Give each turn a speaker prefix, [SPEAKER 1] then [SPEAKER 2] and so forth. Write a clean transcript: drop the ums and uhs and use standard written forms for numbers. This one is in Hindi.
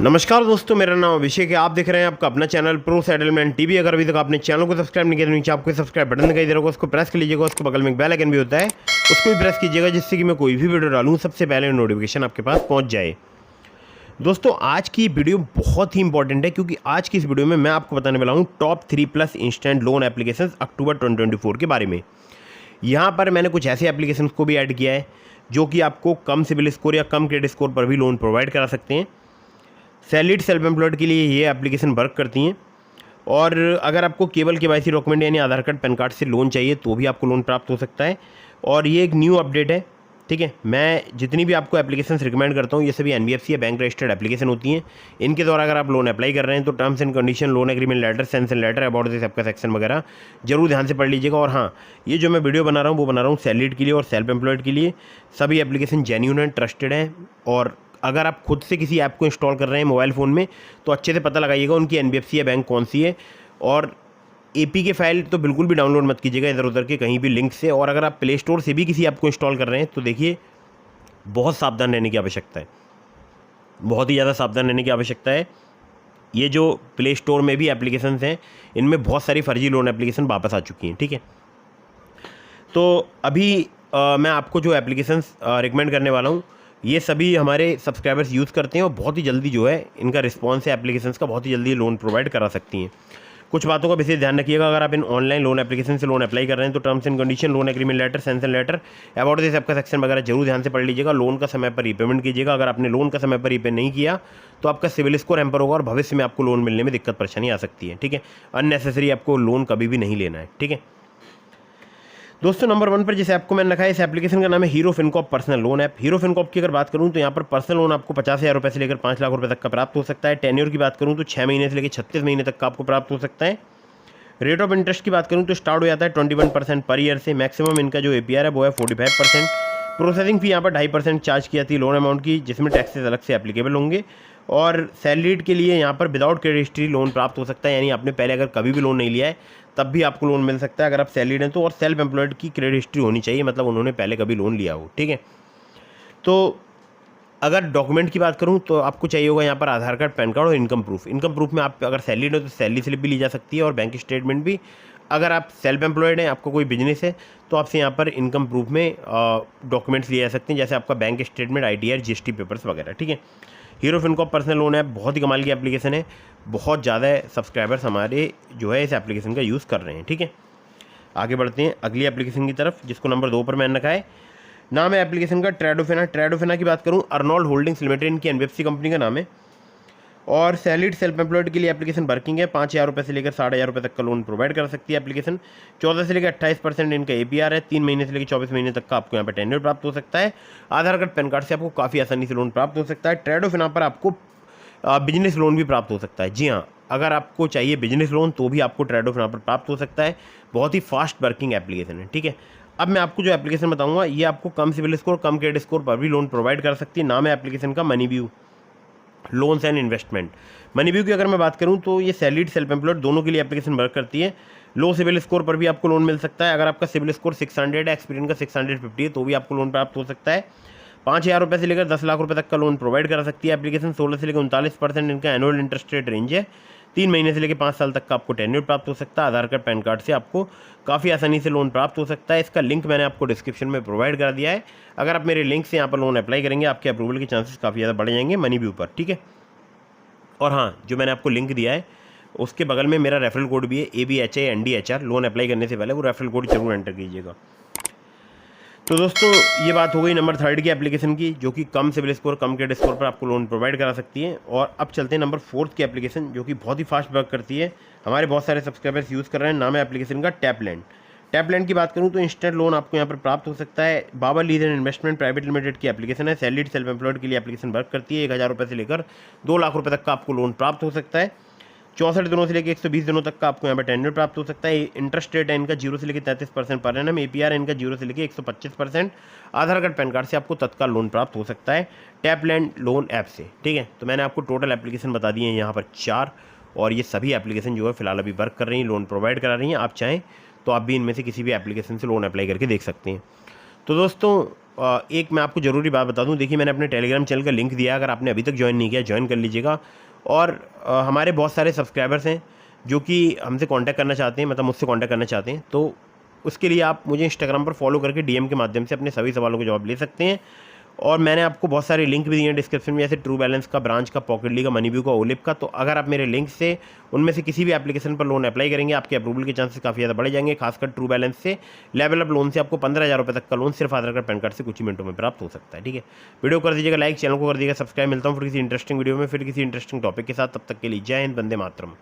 [SPEAKER 1] नमस्कार दोस्तों, मेरा नाम अभिषेक है। आप देख रहे हैं आपका अपना चैनल प्रो सेटलमेंट टीवी। अगर अभी तक आपने चैनल को सब्सक्राइब नहीं किया तो नीचे आपको सब्सक्राइब बटन दिखाई दे रहा होगा, उसको प्रेस कर लीजिएगा। उसके बगल में एक बेल आइकन भी होता है, उसको भी प्रेस कीजिएगा, जिससे कि मैं कोई भी वीडियो डालूँ सबसे पहले नोटिफिकेशन आपके पास पहुँच जाए। दोस्तों, आज की वीडियो बहुत ही इंपॉर्टेंट है, क्योंकि आज की इस वीडियो में मैं आपको बताने वाला हूँ टॉप 3+ इंस्टेंट लोन एप्लीकेशन अक्टूबर 2024 के बारे में। यहाँ पर मैंने कुछ ऐसे एप्लीकेशन को भी ऐड किया है जो कि आपको कम सिबिल स्कोर या कम क्रेडिट स्कोर पर भी लोन प्रोवाइड करा सकते हैं। सैलरीड सेल्फ एम्प्लॉयड के लिए ये एप्लीकेशन वर्क करती हैं। और अगर आपको केवल केवाईसी डॉक्यूमेंट यानी आधार कार्ड पैन कार्ड से लोन चाहिए तो भी आपको लोन प्राप्त हो सकता है। और ये एक न्यू अपडेट है, ठीक है। मैं जितनी भी आपको एप्लीकेशंस रिकमेंड करता हूँ ये सभी एनबीएफसी या बैंक रजिस्टर्ड एप्लीकेशन होती हैं। इनके द्वारा अगर आप लोन अप्लाई कर रहे हैं तो terms and condition, loan agreement letter, sanction letter, about this आपका सेक्शन वगैरह जरूर ध्यान से पढ़ लीजिएगा। और हाँ, ये जो मैं वीडियो बना रहा हूँ वो बना रहा हूँ सैलरीड के लिए और सेल्फ एम्प्लॉयड के लिए। सभी एप्लीकेशन जेन्युइन एंड ट्रस्टेड हैं। और अगर आप खुद से किसी ऐप को इंस्टॉल कर रहे हैं मोबाइल फ़ोन में तो अच्छे से पता लगाइएगा उनकी एनबीएफसी या बैंक कौन सी है। और एपी के फाइल तो बिल्कुल भी डाउनलोड मत कीजिएगा इधर उधर के कहीं भी लिंक से। और अगर आप प्ले स्टोर से भी किसी ऐप को इंस्टॉल कर रहे हैं तो देखिए, बहुत सावधान रहने की आवश्यकता है, बहुत ही ज़्यादा सावधान रहने की आवश्यकता है। ये जो प्ले स्टोर में भी एप्लीकेशंस हैं इनमें बहुत सारी फर्जी लोन एप्लीकेशन वापस आ चुकी हैं, ठीक है। तो अभी मैं आपको जो एप्लीकेशंस रिकमेंड करने वाला हूँ ये सभी हमारे सब्सक्राइबर्स यूज़ करते हैं और बहुत ही जल्दी जो है इनका रिस्पॉन्स है एप्लीकेशंस का, बहुत ही जल्दी लोन प्रोवाइड करा सकती हैं। कुछ बातों का विशेष ध्यान रखिएगा। अगर आप इन ऑनलाइन लोन एप्लीकेशन से लोन अप्लाई कर रहे हैं तो terms and condition, loan agreement letter, sanction letter, about this आपका सेक्शन वगैरह जरूर ध्यान से पढ़ लीजिएगा। लोन का समय पर रीपेमेंट कीजिएगा। अगर आपने लोन का समय पर रीपे नहीं किया तो आपका सिविल स्कोर हैम्पर होगा और भविष्य में आपको लोन मिलने में दिक्कत परेशानी आ सकती है, ठीक है। अननेसेसरी आपको लोन कभी भी नहीं लेना है, ठीक है। दोस्तों, नंबर 1 पर जिस ऐप को मैंने रखा है इस एप्लीकेशन का नाम है hero Fincorp personal loan app. Hero Fincorp की अगर बात करूं तो यहाँ पर पर्सनल लोन आपको 50,000 रुपये से लेकर 5 लाख रुपए तक का प्राप्त हो सकता है। टेन्योर की बात करूं तो 6 महीने से लेकर 36 महीने तक का आपको प्राप्त हो सकता है। रेट ऑफ इंटरेस्ट की बात करूं तो स्टार्ट हो जाता है 21% पर ईयर से। मैक्सिमम इनका जो एपीआर है वो है 45%। प्रोसेसिंग फी यहाँ पर 2.5% चार्ज की जाती है लोन अमाउंट की, जिसमें टैक्सेस अलग से एप्लीकेबल होंगे। और सैलरीड के लिए यहाँ पर विदाउट क्रेडिट हिस्ट्री लोन प्राप्त हो सकता है, यानी आपने पहले अगर कभी भी लोन नहीं लिया है तब भी आपको लोन मिल सकता है अगर आप सैलरीड हैं तो। और सेल्फ एम्प्लॉयड की क्रेडिट हिस्ट्री होनी चाहिए, मतलब उन्होंने पहले कभी लोन लिया हो, ठीक है। तो अगर डॉक्यूमेंट की बात करूं तो आपको चाहिए होगा यहाँ पर आधार कार्ड, पैन कार्ड और इनकम प्रूफ। इनकम प्रूफ में आप अगर सैलरीड हो तो सैलरी स्लिप भी ली जा सकती है और बैंक स्टेटमेंट भी। अगर आप सेल्फ एम्प्लॉयड हैं, आपका कोई बिजनेस है, तो आपसे यहाँ पर इनकम प्रूफ में डॉक्यूमेंट्स लिए जा सकते हैं, जैसे आपका bank statement, ITR, GST papers वगैरह, ठीक है। Hero Fincorp personal loan app बहुत ही कमाल की एप्लीकेशन है। बहुत ज़्यादा सब्सक्राइबर्स हमारे जो है इस एप्लीकेशन का यूज़ कर रहे हैं, ठीक है। आगे बढ़ते हैं अगली एप्लीकेशन की तरफ, जिसको नंबर 2 पर मैंने रखा है। नाम है एप्लीकेशन का ट्रेडोफिना। ट्रेडोफिना की बात करूं, अर्नोल्ड होल्डिंग्स लिमिटेड इनकी एनबीएफसी कंपनी का नाम है। और सैलरीड सेल्फ एम्प्लॉयड के लिए एप्लीकेशन वर्किंग है। 5,000 रुपये से लेकर 60,000 रुपये तक का लोन प्रोवाइड कर सकती है एप्लीकेशन। 14 से लेकर 28% इनका एपीआर है। 3 महीने से लेकर 24 महीने तक का आपको यहाँ पर टेन्योर प्राप्त हो सकता है। आधार कार्ड, पैन कार्ड से आपको काफ़ी आसानी से लोन प्राप्त हो सकता है। ट्रेडोफिना पर आपको बिजनेस लोन भी प्राप्त हो सकता है। जी हाँ, अगर आपको चाहिए बिजनेस लोन तो भी आपको ट्रेडोफिना पर प्राप्त हो सकता है। बहुत ही फास्ट वर्किंग एप्लीकेशन है, ठीक है। अब मैं आपको जो एप्लीकेशन बताऊंगा ये आपको कम सिविल स्कोर, कम क्रेडिट स्कोर पर भी लोन प्रोवाइड कर सकती है। नाम है एप्लीकेशन का MoneyView loans and investment. MoneyView की अगर मैं बात करूं तो ये सैलरीड सेल्फ एम्प्लॉयड दोनों के लिए एप्लीकेशन वर्क करती है। लो सिविल स्कोर पर भी आपको लोन मिल सकता है। अगर आपका सिविल स्कोर 600 है, एक्सपीरियंस का 650 है, तो भी आपको लोन प्राप्त हो सकता है। 5,000 रुपये से लेकर 10 लाख रुपये तक का लोन प्रोवाइड कर सकती है एप्लीकेशन। 16 से लेकर 39% इनका एनुअल इंटरेस्ट रेट रेंज है। 3 महीने से लेकर 5 साल तक का आपको टेन्योर प्राप्त हो सकता है। आधार कार्ड, पैन कार्ड से आपको काफ़ी आसानी से लोन प्राप्त हो सकता है। इसका लिंक मैंने आपको डिस्क्रिप्शन में प्रोवाइड कर दिया है। अगर आप मेरे लिंक से यहाँ पर लोन अप्लाई करेंगे आपके अप्रूवल के चांसेस काफ़ी ज़्यादा बढ़ जाएंगे मनीव्यू पर, ठीक है। और हाँ, जो मैंने आपको लिंक दिया है उसके बगल में मेरा रेफरल कोड भी है, ABHINDHR। लोन अप्लाई करने से पहले वो रेफरल कोड जरूर एंटर कीजिएगा। तो दोस्तों, ये बात हो गई नंबर 3 की एप्लीकेशन की, जो कि कम सिविल स्कोर, कम क्रेडिट स्कोर पर आपको लोन प्रोवाइड करा सकती है। और अब चलते हैं नंबर 4 की एप्लीकेशन, जो कि बहुत ही फास्ट वर्क करती है। हमारे बहुत सारे सब्सक्राइबर्स यूज़ कर रहे हैं। नाम है एप्लीकेशन का टैपलैंड। टैपलैंड की बात करूं तो इंस्टेंट लोन आपको यहाँ पर प्राप्त हो सकता है। Babar lease and investment private limited की एप्लीकेशन है। सैलरीड सेल्फ एम्प्लॉयड के लिए एप्लीकेशन वर्क करती है। 1,000 रुपये से लेकर 2 लाख रुपये तक का आपको लोन प्राप्त हो सकता है। 64 दिनों से लेकर 120 दिनों तक का आपको यहाँ पर टेन्योर प्राप्त हो सकता है। इंटरेस्ट रेट है इनका 0 से लेकर 33% पर एनम। एपीआर इनका 0 से लेकर 125%। आधार कार्ड, पैन कार्ड से आपको तत्काल लोन प्राप्त हो सकता है टैपलैंड लोन ऐप से, ठीक है। तो मैंने आपको टोटल एप्लीकेशन बता दी है यहाँ पर 4, और ये सभी एप्लीकेशन जो है फिलहाल अभी वर्क कर रही हैं, लोन प्रोवाइड करा रही हैं। आप चाहें तो आप भी इनमें से किसी भी एप्लीकेशन से लोन अप्लाई करके देख सकते हैं। तो दोस्तों एक मैं आपको ज़रूरी बात बता दूं, देखिए मैंने अपने टेलीग्राम चैनल का लिंक दिया, अगर आपने अभी तक ज्वाइन नहीं किया ज्वाइन कर लीजिएगा। और हमारे बहुत सारे सब्सक्राइबर्स हैं जो कि हमसे कांटेक्ट करना चाहते हैं, मतलब मुझसे कांटेक्ट करना चाहते हैं, तो उसके लिए आप मुझे इंस्टाग्राम पर फॉलो करके डीएम के माध्यम से अपने सभी सवालों के जवाब ले सकते हैं। और मैंने आपको बहुत सारे लिंक भी दिए हैं डिस्क्रिप्शन में, जैसे ट्रू बैलेंस का, ब्रांच का, पॉकेटली का, मनीव्यू का, ओलिप का। तो अगर आप मेरे लिंक से उनमें से किसी भी एप्लीकेशन पर लोन अप्लाई करेंगे, आपके अप्रूवल के चांसेस काफ़ी ज़्यादा बढ़ जाएंगे। खासकर ट्रू बैलेंस से लेवल अप लोन से आपको 15,000 रुपये तक का लोन सिर्फ आधार कार्ड पैन कार्ड से कुछ ही मिनटों में प्राप्त हो सकता है। ठीक है, वीडियो कर दीजिएगा लाइक, चैनल को कर दीजिएगा सब्सक्राइब। मिलता हूँ फिर किसी इंटरेस्टिंग वीडियो में, फिर किसी इंटरेस्टिंग टॉपिक के साथ। तब तक के लिए जय हिंद, वंदे मातरम।